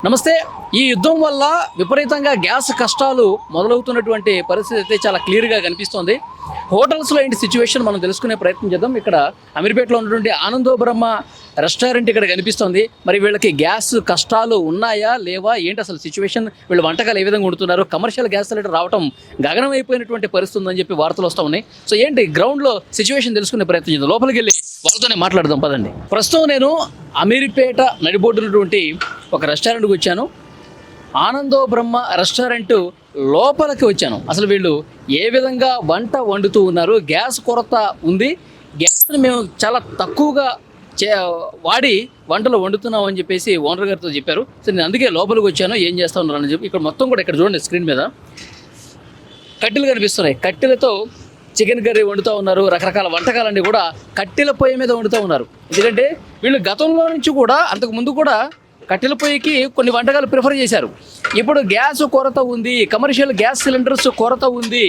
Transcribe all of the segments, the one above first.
నమస్తే. ఈ యుద్ధం వల్ల విపరీతంగా గ్యాస్ కష్టాలు మొదలవుతున్నటువంటి పరిస్థితి అయితే చాలా క్లియర్గా కనిపిస్తోంది. హోటల్స్లో ఏంటి సిచ్యువేషన్ మనం తెలుసుకునే ప్రయత్నం చేద్దాం. ఇక్కడ అమీర్పేటలో ఉన్నటువంటి ఆనందో బ్రహ్మ రెస్టారెంట్ ఇక్కడ కనిపిస్తోంది. మరి వీళ్ళకి గ్యాస్ కష్టాలు ఉన్నాయా లేవా, ఏంటి అసలు సిచ్యువేషన్, వీళ్ళ వంటకాలు ఏ విధంగా వండుతున్నారు, కమర్షియల్ గ్యాస్ సిలిండర్ రావడం గగనం అయిపోయినటువంటి పరిస్థితి ఉందని చెప్పి వార్తలు వస్తూ ఉన్నాయి. సో ఏంటి గ్రౌండ్లో సిచ్యువేషన్ తెలుసుకునే ప్రయత్నం చేద్దాం. లోపలికి వెళ్ళి వాళ్ళతోనే మాట్లాడదాం పదండి. ప్రస్తుతం నేను అమీర్పేట నడిబొడ్డునటువంటి ఒక రెస్టారెంట్కి వచ్చాను. ఆనందో బ్రహ్మ రెస్టారెంట్ లోపలికి వచ్చాను. అసలు వీళ్ళు ఏ విధంగా వంట వండుతూ ఉన్నారు, గ్యాస్ కొరత ఉంది, గ్యాస్ని మేము చాలా తక్కువగా వాడి వంటలు వండుతున్నాం అని చెప్పేసి ఓనర్ గారితో చెప్పారు. సో నేను అందుకే లోపలికి వచ్చాను, ఏం చేస్తా ఉన్నారు అని చెప్పి. ఇక్కడ మొత్తం కూడా ఇక్కడ చూడండి, స్క్రీన్ మీద కట్టెలు కనిపిస్తున్నాయి. కట్టెలతో చికెన్ కర్రీ వండుతూ ఉన్నారు. రకరకాల వంటకాలన్నీ కూడా కట్టెల పొయ్యి మీద వండుతూ ఉన్నారు. ఎందుకంటే వీళ్ళు గతంలో నుంచి కూడా అంతకు ముందు కూడా కట్టెల పొయ్యికి కొన్ని వంటకాలు ప్రిఫర్ చేశారు. ఇప్పుడు గ్యాస్ కొరత ఉంది, కమర్షియల్ గ్యాస్ సిలిండర్స్ కొరత ఉంది,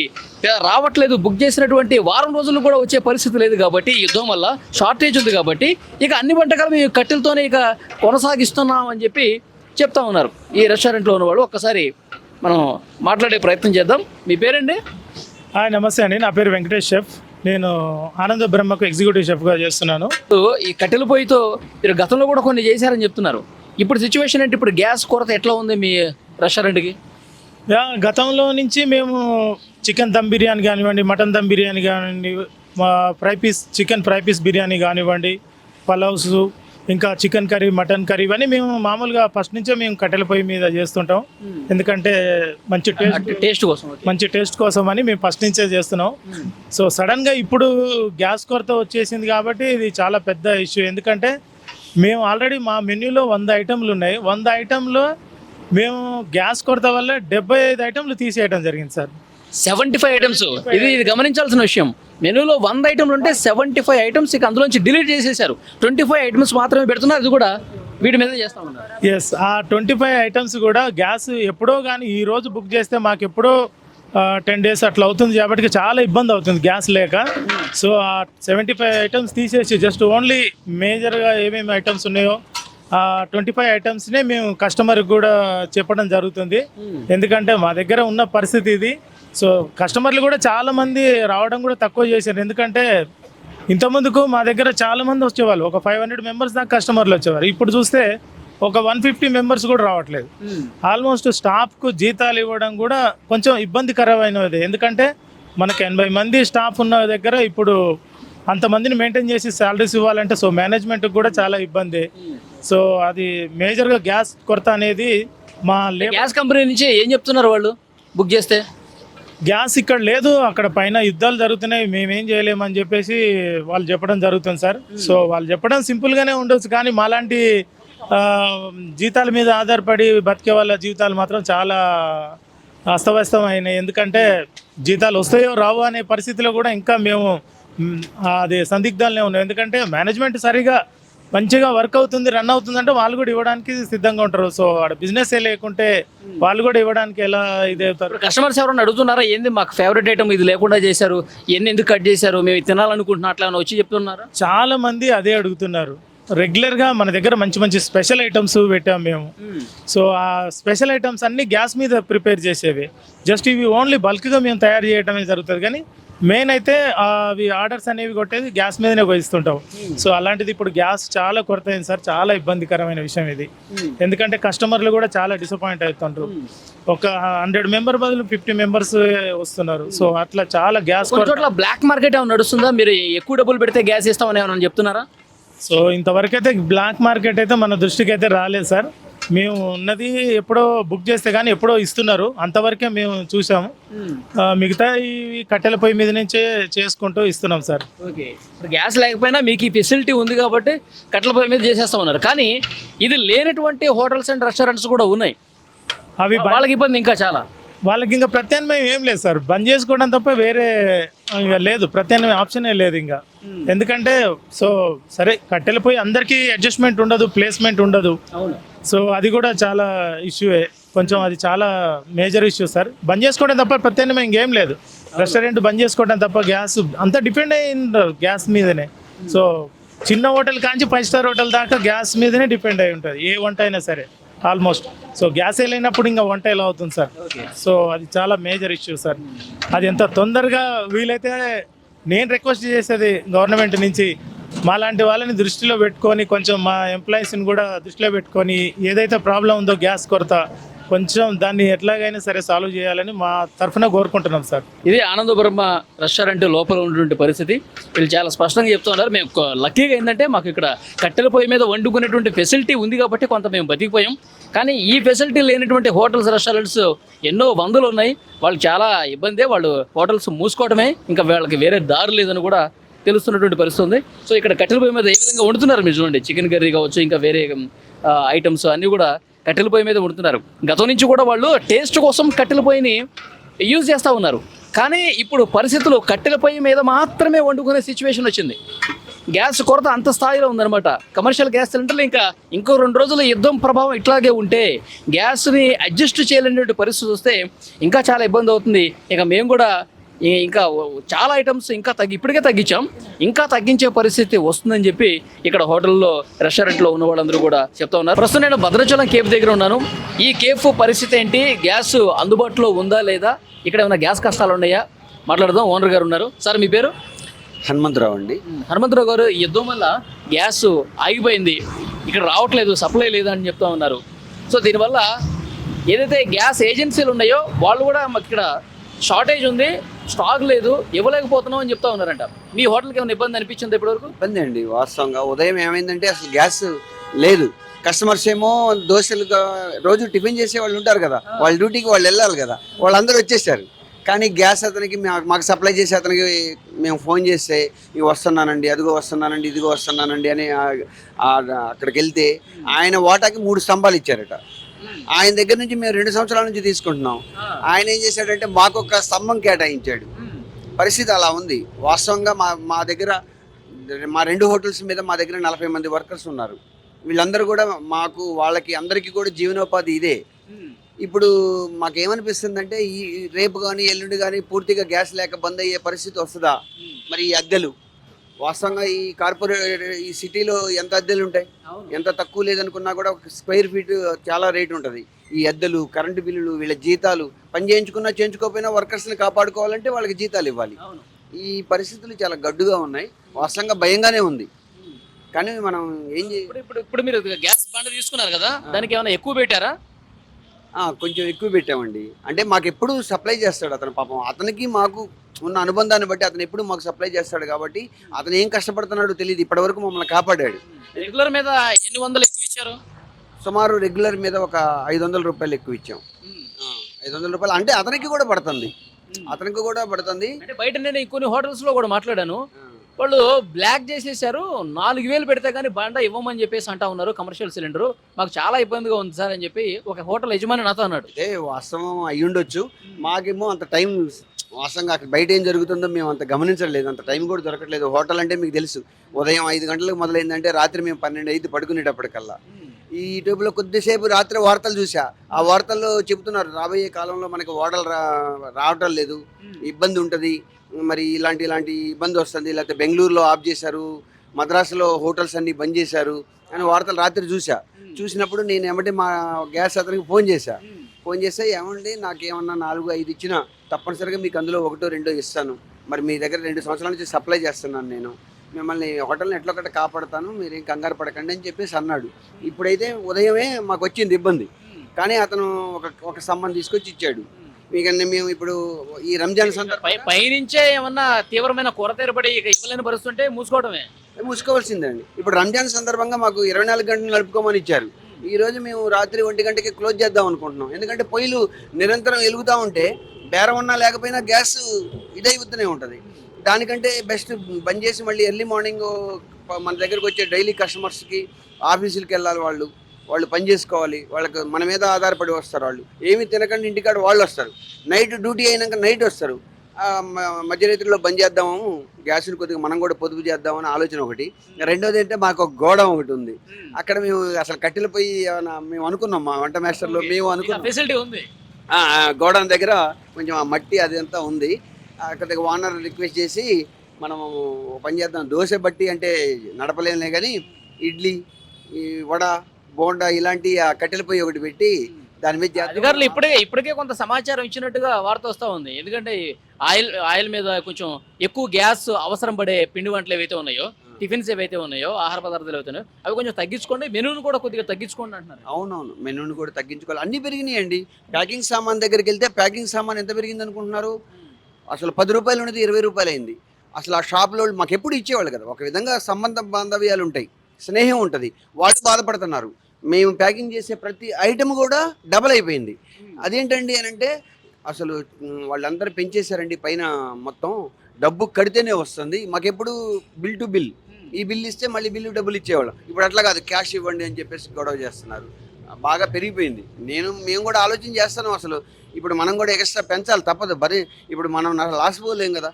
రావట్లేదు. బుక్ చేసినటువంటి వారం రోజులు కూడా వచ్చే పరిస్థితి లేదు కాబట్టి, యుద్ధం వల్ల షార్టేజ్ ఉంది కాబట్టి ఇక అన్ని వంటకాలు మేము కట్టెలతోనే ఇక కొనసాగిస్తున్నాం అని చెప్పి చెప్తా ఉన్నారు ఈ రెస్టారెంట్లో ఉన్నవాళ్ళు. ఒక్కసారి మనం మాట్లాడే ప్రయత్నం చేద్దాం. మీ పేరండి? హాయ్, నమస్తే అండి. నా పేరు వెంకటేష్ షెఫ్. నేను ఆనంద బ్రహ్మకు ఎగ్జిక్యూటివ్ షెఫ్గా చేస్తున్నాను. ఈ కట్టెల పొయ్యితో మీరు గతంలో కూడా కొన్ని చేశారని చెప్తున్నారు. ఇప్పుడు సిచ్యువేషన్ అంటే ఇప్పుడు గ్యాస్ కొరత ఎట్లా ఉంది మీ రెస్టారెంట్కి? గతంలో నుంచి మేము చికెన్ దమ్ బిర్యానీ కానివ్వండి, మటన్ దమ్ బిర్యానీ కానివ్వండి, చికెన్ ఫ్రై పీస్ బిర్యానీ కానివ్వండి, పలావ్స్, ఇంకా చికెన్ కర్రీ, మటన్ కర్రీ, ఇవన్నీ మేము మామూలుగా ఫస్ట్ నుంచే మేము కట్టెల పొయ్యి మీద చేస్తుంటాం. ఎందుకంటే మంచి టేస్ట్ కోసం అని మేము ఫస్ట్ నుంచే చేస్తున్నాం. సో సడన్గా ఇప్పుడు గ్యాస్ కొరత వచ్చేసింది కాబట్టి ఇది చాలా పెద్ద ఇష్యూ. ఎందుకంటే మేము ఆల్రెడీ మా మెన్యూలో 100 ఐటెంలు ఉన్నాయి. 100 ఐటెంలో మేము గ్యాస్ కొరత వల్ల 75 ఐటెంలు తీసేయడం జరిగింది సార్. 75 ఐటమ్స్, ఇది గమనించాల్సిన విషయం. మెనూలో 100 ఐటమ్లు ఉంటే 75 ఐటమ్స్ ఇక అందులోంచి డిలీట్ చేసేసారు. 25 ఐటమ్స్ మాత్రమే పెడుతున్నారు. అది కూడా వీటి మీద చేస్తా ఉన్నారు. ఎస్, ఆ 25 ఐటమ్స్ కూడా గ్యాస్ ఎప్పుడో కానీ ఈ రోజు బుక్ చేస్తే మాకు ఎప్పుడో 10 days అట్లా అవుతుంది కాబట్టి చాలా ఇబ్బంది అవుతుంది గ్యాస్ లేక. సో ఆ 75 ఐటమ్స్ తీసేసి జస్ట్ ఓన్లీ మేజర్గా ఏమేమి ఐటమ్స్ ఉన్నాయో ఆ 25 ఐటమ్స్నే మేము కస్టమర్కి కూడా చెప్పడం జరుగుతుంది. ఎందుకంటే మా దగ్గర ఉన్న పరిస్థితి ఇది. సో కస్టమర్లు కూడా చాలామంది రావడం కూడా తక్కువ చేశారు. ఎందుకంటే ఇంతకుముందుకు మా దగ్గర చాలామంది వచ్చేవాళ్ళు, ఒక 500 మెంబర్స్ దాకా కస్టమర్లు వచ్చేవారు. ఇప్పుడు చూస్తే ఒక 150 మెంబర్స్ కూడా రావట్లేదు. ఆల్మోస్ట్ స్టాఫ్కు జీతాలు ఇవ్వడం కూడా కొంచెం ఇబ్బందికరమైనది. ఎందుకంటే మనకు 80 మంది స్టాఫ్ ఉన్న దగ్గర ఇప్పుడు అంతమందిని మెయింటైన్ చేసి శాలరీస్ ఇవ్వాలంటే సో మేనేజ్మెంట్కి కూడా చాలా ఇబ్బంది. సో అది మేజర్గా గ్యాస్ కొరత అనేది మా గ్యాస్ కంపెనీ నుంచి ఏం చెప్తున్నారు వాళ్ళు బుక్ చేస్తే? గ్యాస్ ఇక్కడ లేదు, అక్కడ పైన యుద్ధాలు జరుగుతున్నాయి, మేమేం చేయలేమని చెప్పేసి వాళ్ళు చెప్పడం జరుగుతుంది సార్. సో వాళ్ళు చెప్పడం సింపుల్గానే ఉండొచ్చు, కానీ మాలాంటి జీతాల మీద ఆధారపడి బతికే వాళ్ళ జీవితాలు మాత్రం చాలా అస్తవ్యస్తం అయినాయి. ఎందుకంటే జీతాలు వస్తాయో రావో అనే పరిస్థితిలో కూడా ఇంకా మేము అది సందిగ్ధాలనే ఉన్నాం. ఎందుకంటే మేనేజ్మెంట్ సరిగా మంచిగా వర్క్ అవుతుంది, రన్ అవుతుందంటే వాళ్ళు కూడా ఇవ్వడానికి సిద్ధంగా ఉంటారు. సో అక్కడ బిజినెస్ లేకుంటే వాళ్ళు కూడా ఇవ్వడానికి ఎలా ఇది అవుతారు? కస్టమర్స్ ఎవరైనా అడుగుతున్నారా, ఏంది మాకు ఫేవరెట్ ఐటమ్ ఇది లేకుండా చేశారు, ఎన్ని ఎందుకు కట్ చేశారు, మేము తినాలనుకుంటున్నా అట్లా వచ్చి చెప్తున్నారా? చాలా మంది అదే అడుగుతున్నారు. రెగ్యులర్గా మన దగ్గర మంచి మంచి స్పెషల్ ఐటమ్స్ పెట్టాము మేము. సో ఆ స్పెషల్ ఐటమ్స్ అన్నీ గ్యాస్ మీద ప్రిపేర్ చేసేవి. జస్ట్ ఇవి ఓన్లీ బల్క్గా మేము తయారు చేయడమే జరుగుతుంది, కానీ మెయిన్ అయితే అవి ఆర్డర్స్ అనేవి కొట్టేది గ్యాస్ మీదనే ఇస్తుంటాం. సో అలాంటిది ఇప్పుడు గ్యాస్ చాలా కొరత అయింది సార్. చాలా ఇబ్బందికరమైన విషయం ఇది. ఎందుకంటే కస్టమర్లు కూడా చాలా డిసప్పాయింట్ అవుతుంటారు. ఒక 100 మెంబర్ బదులు 50 మెంబర్స్ వస్తున్నారు. సో అట్లా చాలా గ్యాస్ కొరత. బ్లాక్ మార్కెట్ ఏమైనా నడుస్తుందా? మీరు ఎక్కువ డబ్బులు పెడితే గ్యాస్ ఇస్తామని ఏమైనా చెప్తున్నారా? సో ఇంతవరకు అయితే బ్లాక్ మార్కెట్ అయితే మన దృష్టికి అయితే రాలేదు సార్. మేము ఉన్నది ఎప్పుడో బుక్ చేస్తే కానీ ఎప్పుడో ఇస్తున్నారు, అంతవరకే మేము చూసాము. మిగతా ఈ కట్టెల పొయ్యి మీద నుంచే చేసుకుంటూ ఇస్తున్నాం సార్. ఓకే, గ్యాస్ లేకపోయినా మీకు ఈ ఫెసిలిటీ ఉంది కాబట్టి కట్టెల పొయ్యి మీద చేసేస్తామన్నారు. కానీ ఇది లేనటువంటి హోటల్స్ అండ్ రెస్టారెంట్స్ కూడా ఉన్నాయి. అవి వాళ్ళకి ఇబ్బంది ఇంకా చాలా. వాళ్ళకి ఇంకా ప్రత్యామ్నాయం ఏం లేదు సార్, బంద్ చేసుకోవడం తప్ప వేరే ఇంకా లేదు, ప్రత్యామ్నాయం ఆప్షనే లేదు ఇంకా. ఎందుకంటే సో సరే కట్టెల పొయ్యి అందరికీ అడ్జస్ట్మెంట్ ఉండదు, ప్లేస్మెంట్ ఉండదు. సో అది కూడా చాలా ఇష్యూయే, కొంచెం అది చాలా మేజర్ ఇష్యూ సార్. బంద్ చేసుకోవడం తప్ప ప్రత్యామ్నాయం ఇంకేం లేదు. రెస్టారెంట్ బంద్ చేసుకోవడం తప్ప గ్యాస్ అంతా డిపెండ్ అయ్యింది గ్యాస్ మీదనే. సో చిన్న హోటల్ కాంచి 5 స్టార్ హోటల్ దాకా గ్యాస్ మీదనే డిపెండ్ అయి ఉంటుంది ఏ వంట అయినా సరే. ఆల్మోస్ట్. సో గ్యాసే లేనప్పుడు ఇంకా వంట ఎలా అవుతుంది సార్? సో అది చాలా మేజర్ ఇష్యూ సార్. అది ఎంత తొందరగా వీలైతే నేను రిక్వెస్ట్ చేసేది గవర్నమెంట్ నుంచి మాలాంటి వాళ్ళని దృష్టిలో పెట్టుకొని కొంచెం మా ఎంప్లాయీస్ని కూడా దృష్టిలో పెట్టుకొని ఏదైతే ప్రాబ్లం ఉందో గ్యాస్ కొరత కొంచెం దాన్ని ఎట్లాగైనా సరే సాల్వ్ చేయాలని మా తరఫున కోరుకుంటున్నాం సార్. ఇది ఆనందపురం రెస్టారెంట్ లోపల ఉన్నటువంటి పరిస్థితి. వీళ్ళు చాలా స్పష్టంగా చెప్తూ ఉన్నారు. మేము లక్కీగా ఏంటంటే మాకు ఇక్కడ కట్టెల పొయ్యి మీద వండుకునేటువంటి ఫెసిలిటీ ఉంది కాబట్టి కొంత మేము బతికిపోయాం. కానీ ఈ ఫెసిలిటీ లేనటువంటి హోటల్స్ రెస్టారెంట్స్ ఎన్నో వందలు ఉన్నాయి. వాళ్ళు చాలా ఇబ్బందే. వాళ్ళు హోటల్స్ మూసుకోవడమే, ఇంకా వాళ్ళకి వేరే దారి లేదని కూడా తెలుస్తున్నటువంటి పరిస్థితి ఉంది. సో ఇక్కడ కట్టెల పొయ్యి మీద ఏ విధంగా వండుతున్నారు మీరు చూడండి. చికెన్ కర్రీ కావచ్చు, ఇంకా వేరే ఐటమ్స్ అన్నీ కూడా కట్టెల పొయ్యి మీద వండుతున్నారు. గతం నుంచి కూడా వాళ్ళు టేస్ట్ కోసం కట్టెల పొయ్యిని యూజ్ చేస్తూ ఉన్నారు. కానీ ఇప్పుడు పరిస్థితులు కట్టెల పొయ్యి మీద మాత్రమే వండుకునే సిచ్యువేషన్ వచ్చింది. గ్యాస్ కొరత అంత స్థాయిలో ఉందన్నమాట. కమర్షియల్ గ్యాస్ సిలిండర్లు ఇంకో 2 రోజుల యుద్ధం ప్రభావం ఇట్లాగే ఉంటే గ్యాస్ని అడ్జస్ట్ చేయలేనటువంటి పరిస్థితి వస్తే ఇంకా చాలా ఇబ్బంది అవుతుంది. ఇక మేము కూడా ఇంకా చాలా ఐటమ్స్ ఇప్పటికే తగ్గించాం, ఇంకా తగ్గించే పరిస్థితి వస్తుందని చెప్పి ఇక్కడ హోటల్లో రెస్టారెంట్లో ఉన్న వాళ్ళందరూ కూడా చెప్తా ఉన్నారు. ప్రస్తుతం నేను భద్రాచలం కేఫ్ దగ్గర ఉన్నాను. ఈ కేఫ్ పరిస్థితి ఏంటి, గ్యాస్ అందుబాటులో ఉందా లేదా, ఇక్కడ ఏమైనా గ్యాస్ కష్టాలు ఉన్నాయా మాట్లాడదాం. ఓనర్ గారు ఉన్నారు. సార్ మీ పేరు? హనుమంతరావు అండి. హనుమంతరావు గారు, ఈ యుద్ధం వల్ల గ్యాస్ ఆగిపోయింది, ఇక్కడ రావట్లేదు, సప్లై లేదా అని చెప్తా ఉన్నారు. సో దీనివల్ల ఏదైతే గ్యాస్ ఏజెన్సీలు ఉన్నాయో వాళ్ళు కూడా మాకు ఇక్కడ షార్టేజ్ ఉంది, స్టాక్ లేదు, ఇవ్వలేకపోతున్నాం అని చెప్తా ఉన్నారంట. మీ హోటల్కి ఏమైనా ఇబ్బంది అనిపించింది ఇప్పటివరకు? ఇబ్బంది అండి వాస్తవంగా. ఉదయం ఏమైందంటే అసలు గ్యాస్ లేదు. కస్టమర్స్ ఏమో దోశలు రోజు టిఫిన్ చేసే వాళ్ళు ఉంటారు కదా, వాళ్ళ డ్యూటీకి వాళ్ళు వెళ్ళాలి కదా, వాళ్ళందరూ వచ్చేసారు. కానీ గ్యాస్ అతనికి మాకు సప్లై చేసి అతనికి మేము ఫోన్ చేస్తే ఇవి వస్తున్నానండి, అదిగో వస్తున్నానండి, ఇదిగో వస్తున్నానండి అని అక్కడికి వెళ్తే ఆయన వాటాకి 3 స్తంభాలు ఇచ్చారట. ఆయన దగ్గర నుంచి మేము 2 సంవత్సరాల నుంచి తీసుకుంటున్నాం. ఆయన ఏం చేశాడంటే మాకు ఒక స్తంభం కేటాయించాడు. పరిస్థితి అలా ఉంది వాస్తవంగా. మా దగ్గర మా 2 హోటల్స్ మీద మా దగ్గర 40 మంది వర్కర్స్ ఉన్నారు. వీళ్ళందరూ కూడా వాళ్ళకి అందరికీ కూడా జీవనోపాధి ఇదే. ఇప్పుడు మాకేమనిపిస్తుందంటే ఈ రేపు కానీ ఎల్లుండి కానీ పూర్తిగా గ్యాస్ లేక బంద్ అయ్యే పరిస్థితి వస్తుందా? మరి ఈ అద్దెలు వాస్తవంగా ఈ సిటీలో ఎంత అద్దెలు ఉంటాయి? ఎంత తక్కువ లేదనుకున్నా కూడా ఒక స్క్వేర్ ఫీట్ చాలా రేటు ఉంటుంది. ఈ అద్దెలు, కరెంటు బిల్లులు, వీళ్ళ జీతాలు, పని చేయించుకోకపోయినా వర్కర్స్ని కాపాడుకోవాలంటే వాళ్ళకి జీతాలు ఇవ్వాలి. ఈ పరిస్థితులు చాలా గడ్డుగా ఉన్నాయి. వాస్తవంగా భయంగానే ఉంది. కానీ మనం ఏం ఇప్పుడు మీరు గ్యాస్ బండ తీసుకున్నారు కదా, దానికి ఏమైనా ఎక్కువ పెట్టారా? కొంచెం ఎక్కువ పెట్టామండి. అంటే మాకు ఎప్పుడు సప్లై చేస్తాడు అతను. పాపం అతనికి మాకు ఉన్న అనుబంధాన్ని బట్టి అతను ఎప్పుడు మాకు సప్లై చేస్తాడు కాబట్టి అతను ఏం కష్టపడుతున్నాడో తెలియదు. ఇప్పటివరకు మమ్మల్ని కాపాడాడు. రెగ్యులర్ మీద ఎన్ని వందలు ఎక్కువ ఇచ్చారు? సుమారు రెగ్యులర్ మీద ఒక 500 రూపాయలు ఎక్కువ ఇచ్చాం. 500 రూపాయలు అంటే అతనికి కూడా పడుతుంది. అంటే బయట నేను కొన్ని హోటల్స్లో కూడా మాట్లాడాను. వాళ్ళు బ్లాక్ చేసేసారు, 4000 పెడితే కానీ బండ ఇవ్వమని చెప్పేసి అంటా ఉన్నారు. కమర్షియల్ సిలిండర్ మాకు చాలా ఇబ్బందిగా ఉంది సార్ అని చెప్పి ఒక హోటల్ యజమాని నాతో అన్నాడు. అంటే వాస్తవం అయ్యుండొచ్చు. మాకేమో అంత టైం వాస్తవంగా అక్కడ బయట ఏం జరుగుతుందో మేము అంత గమనించలేదు. అంత టైం కూడా దొరకట్లేదు. హోటల్ అంటే మీకు తెలుసు, ఉదయం 5 గంటలకు మొదలైందంటే రాత్రి మేము 12 అయితే పడుకునేటప్పటికల్లా. ఈ యూట్యూబ్లో కొద్దిసేపు రాత్రి వార్తలు చూసా. ఆ వార్తల్లో చెబుతున్నారు రాబోయే కాలంలో మనకి ఓడలు రావటం లేదు, ఇబ్బంది ఉంటుంది, మరి ఇలాంటి ఇబ్బంది వస్తుంది, లేకపోతే బెంగళూరులో ఆఫ్ చేశారు, మద్రాసులో హోటల్స్ అన్నీ బంద్ చేశారు అని వార్తలు రాత్రి చూసినప్పుడు నేను ఏమంటే మా గ్యాస్ అతనికి ఫోన్ చేస్తే ఏమంటే నాకేమన్నా 4-5 ఇచ్చినా తప్పనిసరిగా మీకు అందులో 1-2 ఇస్తాను. మరి మీ దగ్గర 2 సంవత్సరాల నుంచి సప్లై చేస్తున్నాను, నేను మిమ్మల్ని హోటల్ని ఎట్లా ఒకటి కాపాడుతాను, మీరేం కంగారు పడకండి అని చెప్పేసి అన్నాడు. ఇప్పుడైతే ఉదయమే మాకు వచ్చింది ఇబ్బంది. కానీ అతను ఒక స్తంభం తీసుకొచ్చి ఇచ్చాడు. మీకన్నా మేము ఇప్పుడు ఈ రంజాన్ పైనుంచే ఏమన్నా తీవ్రమైన కొరత ఏర్పడి ఇక ఇవ్వలేని పరిస్థితి మూసుకోవాల్సిందండి. ఇప్పుడు రంజాన్ సందర్భంగా మాకు 24 గంటలు నడుపుకోమని ఇచ్చారు. ఈ రోజు మేము రాత్రి 1 గంటకి క్లోజ్ చేద్దాం అనుకుంటున్నాం. ఎందుకంటే పొయ్యిలు నిరంతరం వెలుగుతూ ఉంటే బేరం ఉన్నా లేకపోయినా గ్యాస్ ఇదైపోతూనే ఉంటుంది. దానికంటే బెస్ట్ బంద్ చేసి మళ్ళీ ఎర్లీ మార్నింగ్ మన దగ్గరకు వచ్చే డైలీ కస్టమర్స్కి ఆఫీసులకి వెళ్ళాలి, వాళ్ళు పని చేసుకోవాలి, వాళ్ళకి మన మీద ఆధారపడి వస్తారు. వాళ్ళు ఏమి తినకండి ఇంటికాడ వాళ్ళు వస్తారు, నైట్ డ్యూటీ అయినాక నైట్ వస్తారు. మధ్యరాత్రిలో బంద్ చేద్దాము, గ్యాస్ని కొద్దిగా మనం కూడా పొదుపు చేద్దామని ఆలోచన ఒకటి. రెండోది అంటే మాకు ఒక గోడ ఒకటి ఉంది. అక్కడ మేము అసలు కట్టెలు పోయి మేము అనుకున్నాం, మా వంట మాస్టర్లో మేము అనుకున్నాం ఫెసిలిటీ ఉంది. గోడౌన్ దగ్గర కొంచెం ఆ మట్టి అది అంతా ఉంది. అక్కడ ఓనర్ రిక్వెస్ట్ చేసి మనము పని చేద్దాం, దోశ బట్టి అంటే నడపలేనులే కానీ ఇడ్లీ, ఈ వడ, బోండా ఇలాంటి ఆ కట్టెల పొయ్యి ఒకటి పెట్టి దాని మీద చేద్దాం. అధికారులు ఇప్పటికే కొంత సమాచారం ఇచ్చినట్టుగా వార్త వస్తూ ఉంది. ఎందుకంటే ఈ ఆయిల్ మీద కొంచెం ఎక్కువ గ్యాస్ అవసరం పడే పిండి వంటలు ఏవైతే ఉన్నాయో, టిఫిన్స్ ఏవైతే ఉన్నాయో, ఆహార పదార్థాలు ఏవైతే ఉన్నాయో అవి కొంచెం తగ్గించుకోండి, మెనూను కూడా కొద్దిగా తగ్గించుకోండి అంటున్నారు. అవునవును, మెనూని కూడా తగ్గించుకోవాలి. అన్ని పెరిగినాయండి. ప్యాకింగ్ సామాన్ దగ్గరికి వెళ్తే ప్యాకింగ్ సామాన్ ఎంత పెరిగింది అనుకుంటున్నారు? అసలు 10 రూపాయలు ఉన్నది 20 రూపాయలు అయింది. అసలు ఆ షాప్లో మాకు ఎప్పుడు ఇచ్చేవాళ్ళు కదా, ఒక విధంగా సంబంధ బాంధవ్యాలు ఉంటాయి, స్నేహం ఉంటుంది, వాళ్ళు బాధపడుతున్నారు. మేము ప్యాకింగ్ చేసే ప్రతి ఐటమ్ కూడా డబల్ అయిపోయింది. అదేంటండి అని అంటే అసలు వాళ్ళందరూ పెంచేశారండి పైన మొత్తం. డబ్బు కడితేనే వస్తుంది, మాకెప్పుడు బిల్ టు బిల్, ఈ బిల్ ఇస్తే మళ్ళీ బిల్లు డబ్బులు ఇచ్చేవాళ్ళం. ఇప్పుడు అట్లా కాదు, క్యాష్ ఇవ్వండి అని చెప్పేసి గొడవ చేస్తున్నారు. బాగా పెరిగిపోయింది. మేము కూడా ఆలోచన చేస్తున్నాం, అసలు ఇప్పుడు మనం కూడా ఎక్స్ట్రా పెంచాలి, తప్పదు. మరి ఇప్పుడు మనం లాస్ పోలేం కదా.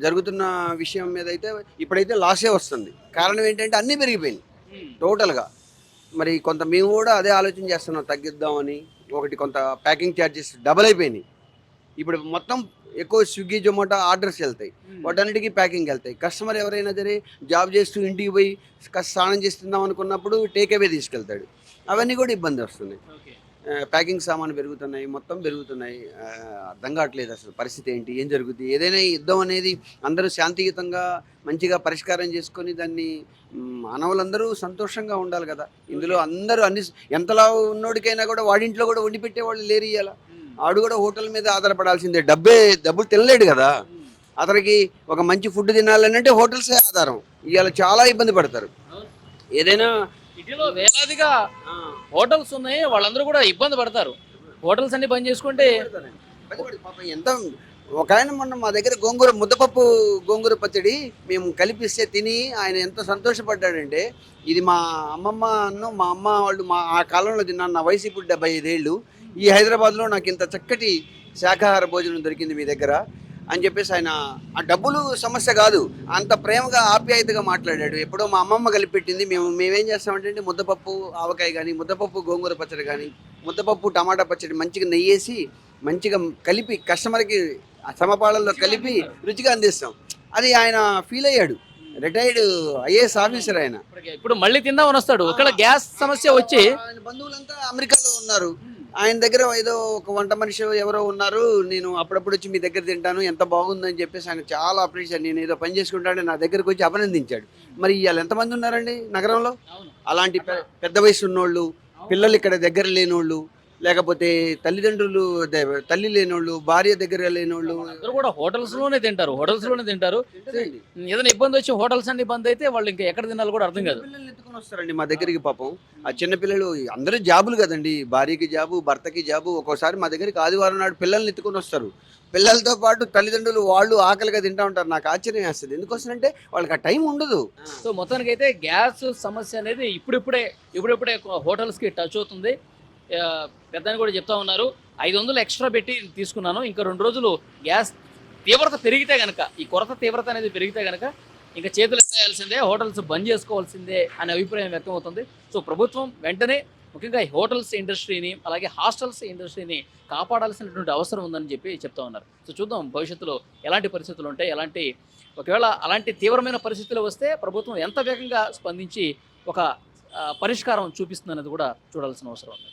జరుగుతున్న విషయం మీద అయితే ఇప్పుడైతే లాసే వస్తుంది. కారణం ఏంటంటే అన్నీ పెరిగిపోయింది టోటల్గా. మరి కొంత మేము కూడా అదే ఆలోచన చేస్తున్నాం, తగ్గిద్దామని. ఒకటి కొంత ప్యాకింగ్ ఛార్జెస్ డబల్ అయిపోయినాయి. ఇప్పుడు మొత్తం ఎక్కువ స్విగ్గీ జొమాటో ఆర్డర్స్ వెళ్తాయి, వాటన్నిటికీ ప్యాకింగ్ వెళ్తాయి. కస్టమర్ ఎవరైనా సరే జాబ్ చేస్తూ ఇంటికి పోయి స్నానం చేస్తుందాం అనుకున్నప్పుడు టేక్ అవే తీసుకెళ్తాడు. అవన్నీ కూడా ఇబ్బంది వస్తుంది. ప్యాకింగ్ సామాను పెరుగుతున్నాయి, మొత్తం పెరుగుతున్నాయి. అర్థం కావట్లేదు అసలు పరిస్థితి ఏంటి, ఏం జరుగుతుంది. ఏదైనా యుద్ధం అనేది అందరూ శాంతియుతంగా మంచిగా పరిష్కారం చేసుకొని దాన్ని మానవులందరూ సంతోషంగా ఉండాలి కదా. ఇందులో అందరూ ఎంతలా ఉన్నోడికైనా కూడా వాడింట్లో కూడా వండి పెట్టేవాళ్ళు లేరు. ఇయ్యాల ఆడు కూడా హోటల్ మీద ఆధారపడాల్సిందే. డబ్బులు తినలేడు కదా. అతనికి ఒక మంచి ఫుడ్ తినాలని అంటే హోటల్సే ఆధారం. ఇవాళ చాలా ఇబ్బంది పడతారు. ఏదైనా సిటీలో వేలాదిగా హోటల్స్ ఉన్నాయి, వాళ్ళందరూ కూడా ఇబ్బంది పడతారు. హోటల్స్ అన్ని బంద్ చేసుకుంటే పాపం ఎంత. ఒక ఆయన మొన్న మా దగ్గర గోంగూర పచ్చడి మేము కలిపిస్తే తిని ఆయన ఎంత సంతోషపడ్డాడంటే, ఇది మా అమ్మమ్మ మా అమ్మ వాళ్ళు ఆ కాలంలో తిన్నాను, నా వయసు ఇప్పుడు 75 ఏళ్ళు, ఈ హైదరాబాద్లో నాకు ఇంత చక్కటి శాకాహార భోజనం దొరికింది మీ దగ్గర అని చెప్పేసి ఆయన. ఆ డబ్బులు సమస్య కాదు, అంత ప్రేమగా ఆప్యాయతగా మాట్లాడాడు. ఎప్పుడో మా అమ్మమ్మ కలిపెట్టింది. మేమేం చేస్తామంటే ముద్దపప్పు ఆవకాయ కానీ, ముద్దపప్పు గోంగూర పచ్చడి కానీ, ముద్దపప్పు టమాటా పచ్చడి మంచిగా నెయ్యేసి మంచిగా కలిపి కస్టమర్కి సమపాళల్లో కలిపి రుచిగా అందిస్తాం. అది ఆయన ఫీల్ అయ్యాడు. రిటైర్డ్ ఐఏఎస్ ఆఫీసర్ ఆయన. ఇప్పుడు మళ్ళీ తిందామని వస్తాడు. ఒకవేళ గ్యాస్ సమస్య వచ్చి ఆయన బంధువులంతా అమెరికాలో ఉన్నారు. ఆయన దగ్గర ఏదో ఒక వంట మనిషి ఎవరో ఉన్నారు, నేను అప్పుడప్పుడు వచ్చి మీ దగ్గర తింటాను, ఎంత బాగుందని చెప్పేసి ఆయన చాలా అప్రిషియేట్. నేను ఏదో పని చేసుకుంటాను నా దగ్గరకు వచ్చి అభినందించాడు. మరి ఇవాళ ఎంతమంది ఉన్నారండి నగరంలో అలాంటి పెద్ద వయసు ఉన్నోళ్ళు, పిల్లలు ఇక్కడ దగ్గర లేనోళ్ళు, లేకపోతే తల్లి లేనోళ్ళు, భార్య దగ్గర లేనోళ్ళు అందరూ కూడా హోటల్స్ లోనే తింటారు. ఏదైనా ఇబ్బంది వచ్చి హోటల్స్ అన్ని బంద్ అయితే వాళ్ళు ఇంకా ఎక్కడ తినాలో కూడా అర్థం కాదు. పిల్లల్ని ఎత్తుకొని వస్తారండి మా దగ్గరికి. పాపం ఆ చిన్న పిల్లలు అందరూ జాబులు కదండి, భార్యకి జాబు, భర్తకి జాబు. ఒక్కోసారి మా దగ్గరికి ఆదివారం నాడు పిల్లల్ని ఎత్తుకొని వస్తారు. పిల్లలతో పాటు తల్లిదండ్రులు వాళ్ళు ఆకలిగా తింటూ ఉంటారు. నాకు ఆశ్చర్యం వేస్తుంది, ఎందుకోసమంటే వాళ్ళకి ఆ టైం ఉండదు. సో మొత్తానికి అయితే గ్యాస్ సమస్య అనేది ఇప్పుడిప్పుడే హోటల్స్కి టచ్ అవుతుంది. పెద్దని కూడా చెప్తా ఉన్నారు, 500 ఎక్స్ట్రా పెట్టి తీసుకున్నాను, ఇంకా 2 రోజులు గ్యాస్ తీవ్రత పెరిగితే కనుక, ఈ కొరత తీవ్రత అనేది పెరిగితే కనుక ఇంకా చేతులు ఎత్తేయాల్సిందే, హోటల్స్ బంద్ చేసుకోవాల్సిందే అనే అభిప్రాయం వ్యక్తం అవుతుంది. సో ప్రభుత్వం వెంటనే ముఖ్యంగా ఈ హోటల్స్ ఇండస్ట్రీని అలాగే హాస్టల్స్ ఇండస్ట్రీని కాపాడాల్సినటువంటి అవసరం ఉందని చెప్పి చెప్తా ఉన్నారు. సో చూద్దాం భవిష్యత్తులో ఎలాంటి పరిస్థితులు ఉంటాయి, ఒకవేళ అలాంటి తీవ్రమైన పరిస్థితులు వస్తే ప్రభుత్వం ఎంత వేగంగా స్పందించి ఒక పరిష్కారం చూపిస్తుంది అనేది కూడా చూడాల్సిన అవసరం ఉంది.